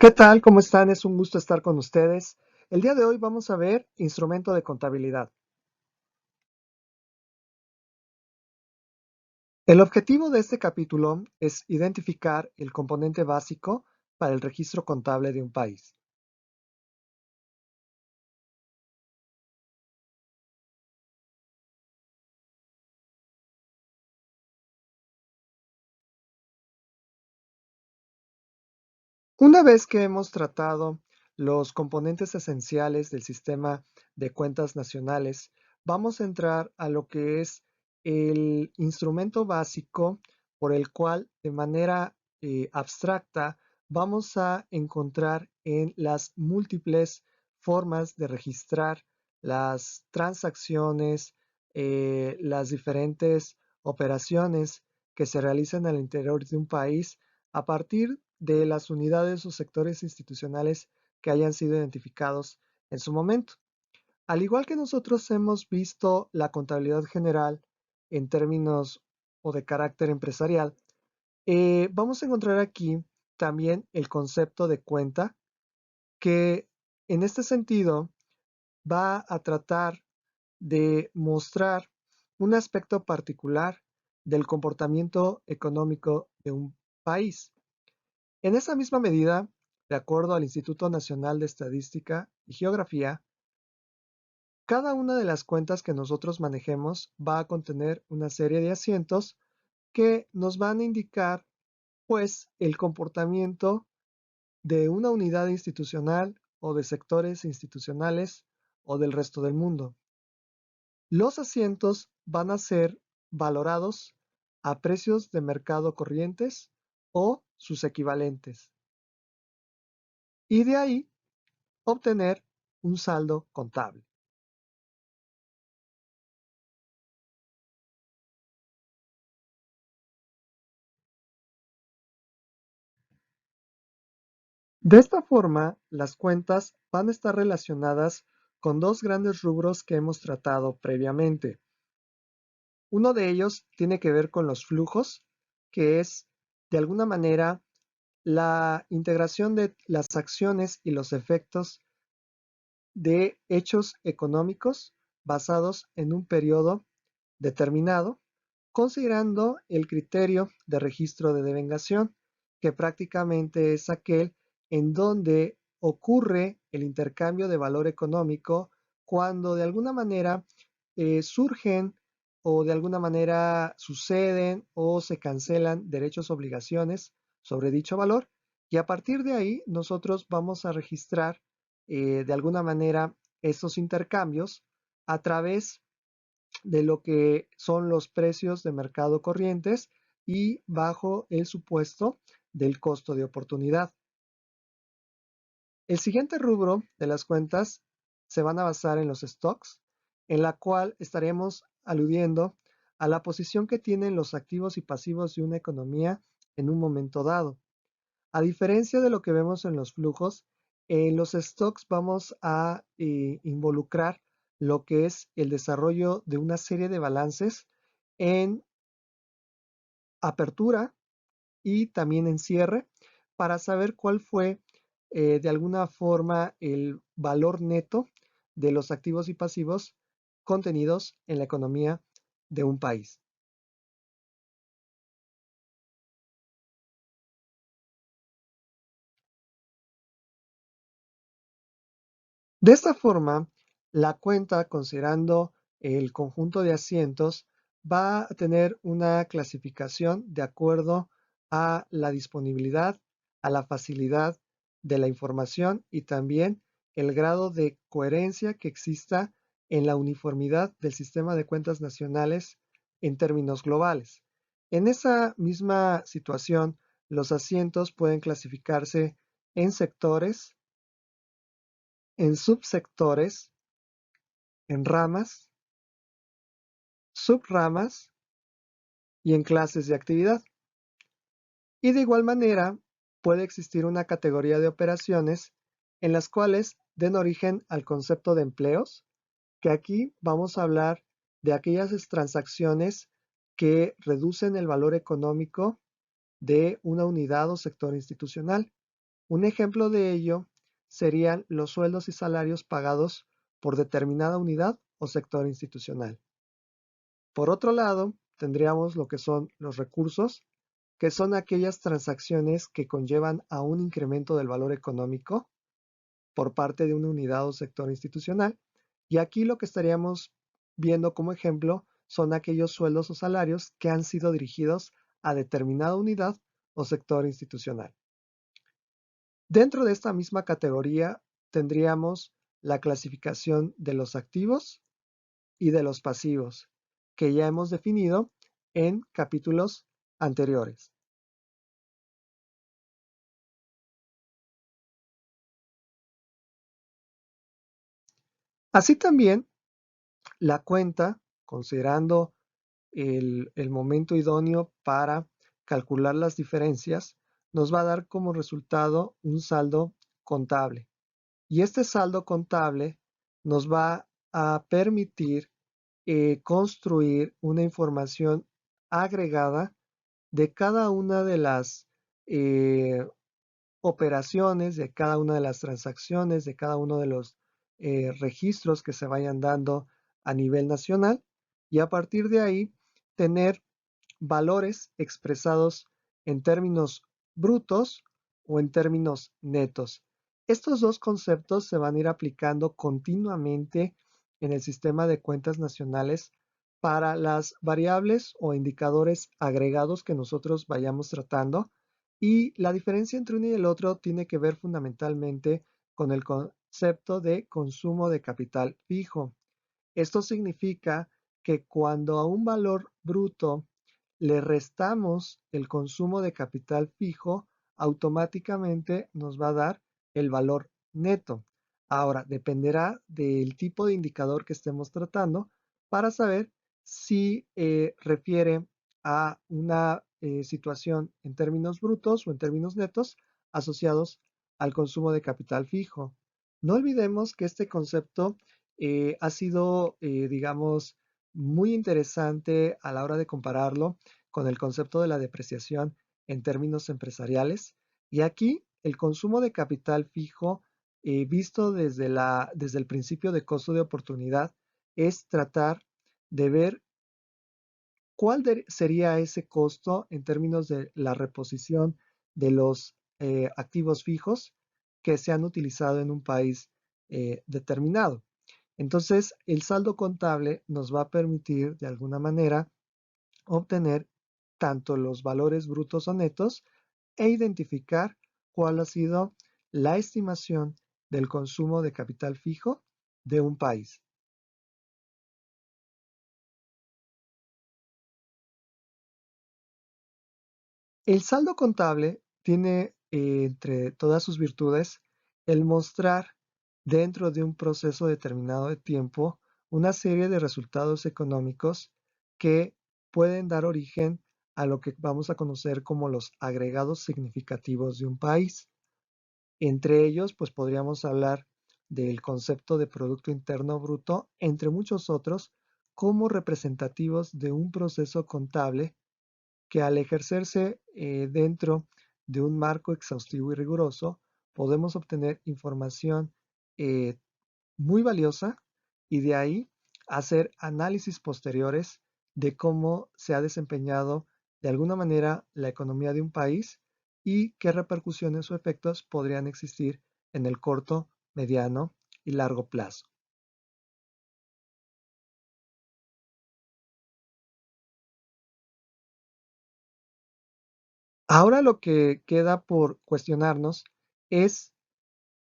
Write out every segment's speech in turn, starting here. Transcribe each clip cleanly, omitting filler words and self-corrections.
¿Qué tal? ¿Cómo están? Es un gusto estar con ustedes. El día de hoy vamos a ver instrumento de contabilidad. El objetivo de este capítulo es identificar el componente básico para el registro contable de un país. Una vez que hemos tratado los componentes esenciales del sistema de cuentas nacionales, vamos a entrar a lo que es el instrumento básico por el cual de manera abstracta vamos a encontrar en las múltiples formas de registrar las transacciones, las diferentes operaciones que se realizan al interior de un país a partir de las unidades o sectores institucionales que hayan sido identificados en su momento. Al igual que nosotros hemos visto la contabilidad general en términos o de carácter empresarial, vamos a encontrar aquí también el concepto de cuenta que en este sentido va a tratar de mostrar un aspecto particular del comportamiento económico de un país. En esa misma medida, de acuerdo al Instituto Nacional de Estadística y Geografía, cada una de las cuentas que nosotros manejemos va a contener una serie de asientos que nos van a indicar, pues, el comportamiento de una unidad institucional o de sectores institucionales o del resto del mundo. Los asientos van a ser valorados a precios de mercado corrientes o sus equivalentes. Y de ahí obtener un saldo contable. De esta forma, las cuentas van a estar relacionadas con dos grandes rubros que hemos tratado previamente. Uno de ellos tiene que ver con los flujos, que es, de alguna manera, la integración de las acciones y los efectos de hechos económicos basados en un periodo determinado, considerando el criterio de registro de devengación, que prácticamente es aquel en donde ocurre el intercambio de valor económico cuando de alguna manera surgen o de alguna manera suceden o se cancelan derechos o obligaciones sobre dicho valor, y a partir de ahí nosotros vamos a registrar de alguna manera estos intercambios a través de lo que son los precios de mercado corrientes y bajo el supuesto del costo de oportunidad. El siguiente rubro de las cuentas se van a basar en los stocks, en la cual estaremos aludiendo a la posición que tienen los activos y pasivos de una economía en un momento dado. A diferencia de lo que vemos en los flujos, en los stocks vamos a involucrar lo que es el desarrollo de una serie de balances en apertura y también en cierre para saber cuál fue de alguna forma el valor neto de los activos y pasivos contenidos en la economía de un país. De esta forma, la cuenta, considerando el conjunto de asientos, va a tener una clasificación de acuerdo a la disponibilidad, a la facilidad de la información y también el grado de coherencia que exista en la uniformidad del sistema de cuentas nacionales en términos globales. En esa misma situación, los asientos pueden clasificarse en sectores, en subsectores, en ramas, subramas y en clases de actividad. Y de igual manera, puede existir una categoría de operaciones en las cuales den origen al concepto de empleos, que aquí vamos a hablar de aquellas transacciones que reducen el valor económico de una unidad o sector institucional. Un ejemplo de ello serían los sueldos y salarios pagados por determinada unidad o sector institucional. Por otro lado, tendríamos lo que son los recursos, que son aquellas transacciones que conllevan a un incremento del valor económico por parte de una unidad o sector institucional. Y aquí lo que estaríamos viendo como ejemplo son aquellos sueldos o salarios que han sido dirigidos a determinada unidad o sector institucional. Dentro de esta misma categoría tendríamos la clasificación de los activos y de los pasivos, que ya hemos definido en capítulos anteriores. Así también, la cuenta, considerando el momento idóneo para calcular las diferencias, nos va a dar como resultado un saldo contable. Y este saldo contable nos va a permitir construir una información agregada de cada una de las operaciones, de cada una de las transacciones, de cada uno de los registros que se vayan dando a nivel nacional y a partir de ahí tener valores expresados en términos brutos o en términos netos. Estos dos conceptos se van a ir aplicando continuamente en el sistema de cuentas nacionales para las variables o indicadores agregados que nosotros vayamos tratando. Y la diferencia entre uno y el otro tiene que ver fundamentalmente con el concepto de consumo de capital fijo. Esto significa que cuando a un valor bruto le restamos el consumo de capital fijo, automáticamente nos va a dar el valor neto. Ahora, dependerá del tipo de indicador que estemos tratando para saber si refiere a una situación en términos brutos o en términos netos asociados al consumo de capital fijo. No olvidemos que este concepto ha sido, digamos, muy interesante a la hora de compararlo con el concepto de la depreciación en términos empresariales. Y aquí el consumo de capital fijo, visto desde el principio de costo de oportunidad, es tratar de ver cuál sería ese costo en términos de la reposición de los activos fijos que se han utilizado en un país determinado. Entonces, el saldo contable nos va a permitir de alguna manera obtener tanto los valores brutos o netos e identificar cuál ha sido la estimación del consumo de capital fijo de un país. El saldo contable tiene entre todas sus virtudes el mostrar dentro de un proceso determinado de tiempo una serie de resultados económicos que pueden dar origen a lo que vamos a conocer como los agregados significativos de un país. Entre ellos, pues podríamos hablar del concepto de Producto Interno Bruto, entre muchos otros, como representativos de un proceso contable que al ejercerse dentro de un marco exhaustivo y riguroso, podemos obtener información eh, muy valiosa y de ahí hacer análisis posteriores de cómo se ha desempeñado de alguna manera la economía de un país y qué repercusiones o efectos podrían existir en el corto, mediano y largo plazo. Ahora lo que queda por cuestionarnos es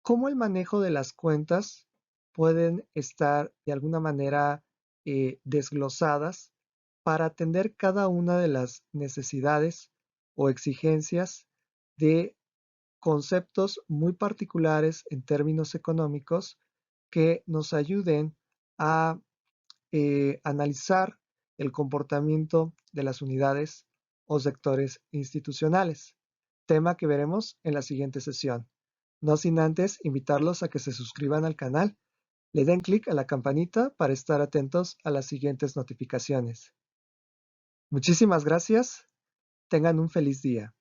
cómo el manejo de las cuentas pueden estar de alguna manera desglosadas para atender cada una de las necesidades o exigencias de conceptos muy particulares en términos económicos que nos ayuden a analizar el comportamiento de las unidades o sectores institucionales, tema que veremos en la siguiente sesión. No sin antes invitarlos a que se suscriban al canal, le den clic a la campanita para estar atentos a las siguientes notificaciones. Muchísimas gracias, tengan un feliz día.